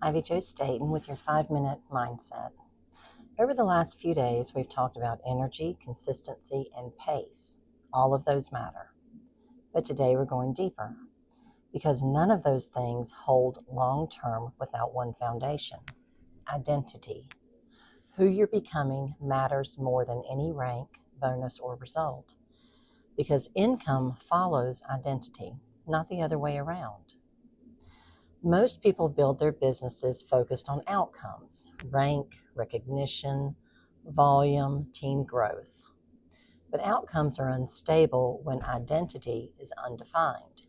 Ivy Jo Staten with your 5-minute mindset. Over the last few days, we've talked about energy, consistency, and pace. All of those matter. But today we're going deeper because none of those things hold long term without one foundation: identity. Who you're becoming matters more than any rank, bonus, or result because income follows identity, not the other way around. Most people build their businesses focused on outcomes: rank, recognition, volume, team growth. But outcomes are unstable when identity is undefined.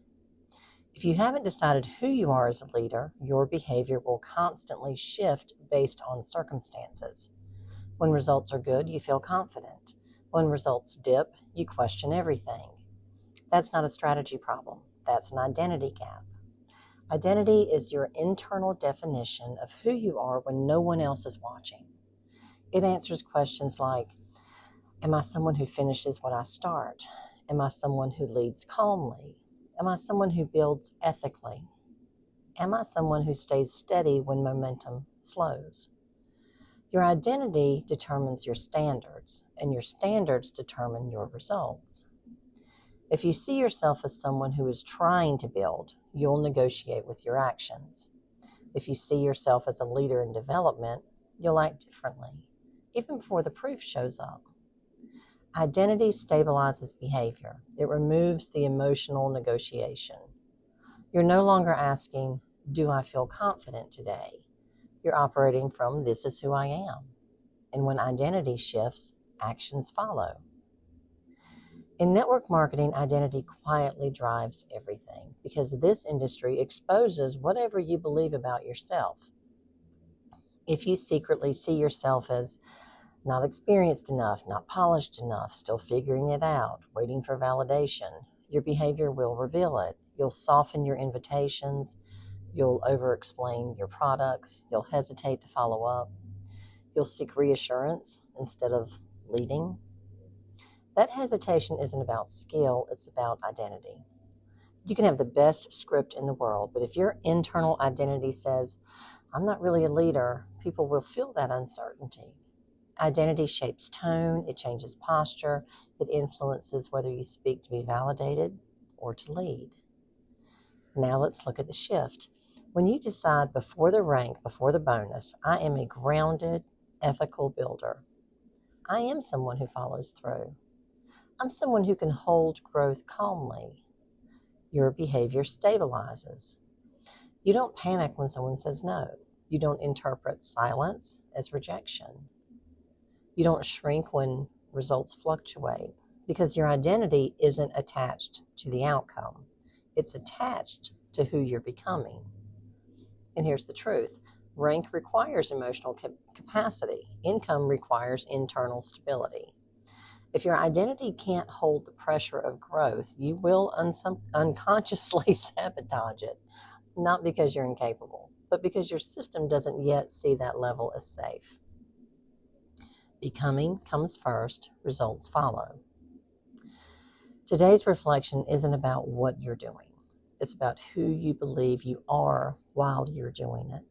If you haven't decided who you are as a leader, your behavior will constantly shift based on circumstances. When results are good, you feel confident. When results dip, you question everything. That's not a strategy problem. That's an identity gap. Identity is your internal definition of who you are when no one else is watching. It answers questions like, am I someone who finishes what I start? Am I someone who leads calmly? Am I someone who builds ethically? Am I someone who stays steady when momentum slows? Your identity determines your standards, and your standards determine your results. If you see yourself as someone who is trying to build, you'll negotiate with your actions. If you see yourself as a leader in development, you'll act differently, even before the proof shows up. Identity stabilizes behavior. It removes the emotional negotiation. You're no longer asking, do I feel confident today? You're operating from, this is who I am. And when identity shifts, actions follow. In network marketing, identity quietly drives everything because this industry exposes whatever you believe about yourself. If you secretly see yourself as not experienced enough, not polished enough, still figuring it out, waiting for validation, your behavior will reveal it. You'll soften your invitations. You'll over-explain your products. You'll hesitate to follow up. You'll seek reassurance instead of leading. That hesitation isn't about skill, it's about identity. You can have the best script in the world, but if your internal identity says, I'm not really a leader, people will feel that uncertainty. Identity shapes tone, it changes posture, it influences whether you speak to be validated or to lead. Now let's look at the shift. When you decide before the rank, before the bonus, I am a grounded, ethical builder. I am someone who follows through. I'm someone who can hold growth calmly. Your behavior stabilizes. You don't panic when someone says no. You don't interpret silence as rejection. You don't shrink when results fluctuate because your identity isn't attached to the outcome. It's attached to who you're becoming. And here's the truth. Rank requires emotional capacity. Income requires internal stability. If your identity can't hold the pressure of growth, you will unconsciously sabotage it, not because you're incapable, but because your system doesn't yet see that level as safe. Becoming comes first, results follow. Today's reflection isn't about what you're doing. It's about who you believe you are while you're doing it.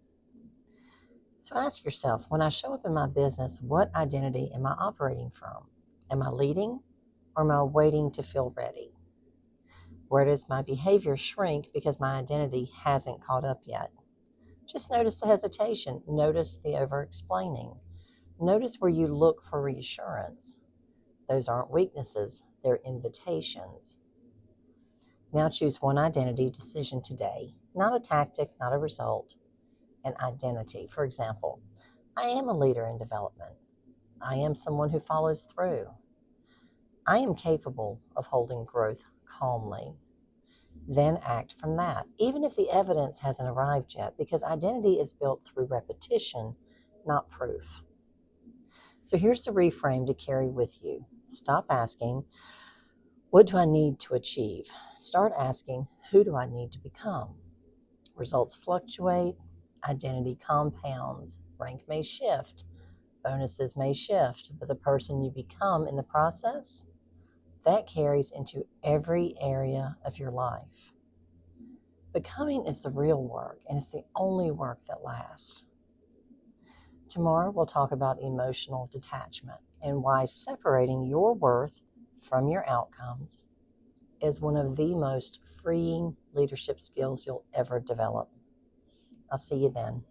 So ask yourself, when I show up in my business, what identity am I operating from? Am I leading or am I waiting to feel ready? Where does my behavior shrink because my identity hasn't caught up yet? Just notice the hesitation. Notice the over-explaining. Notice where you look for reassurance. Those aren't weaknesses, they're invitations. Now choose one identity decision today, not a tactic, not a result, an identity. For example, I am a leader in development. I am someone who follows through. I am capable of holding growth calmly. Then act from that, even if the evidence hasn't arrived yet, because identity is built through repetition, not proof. So here's the reframe to carry with you. Stop asking, what do I need to achieve? Start asking, who do I need to become? Results fluctuate, identity compounds, rank may shift, bonuses may shift, but the person you become in the process, that carries into every area of your life. Becoming is the real work, and it's the only work that lasts. Tomorrow, we'll talk about emotional detachment and why separating your worth from your outcomes is one of the most freeing leadership skills you'll ever develop. I'll see you then.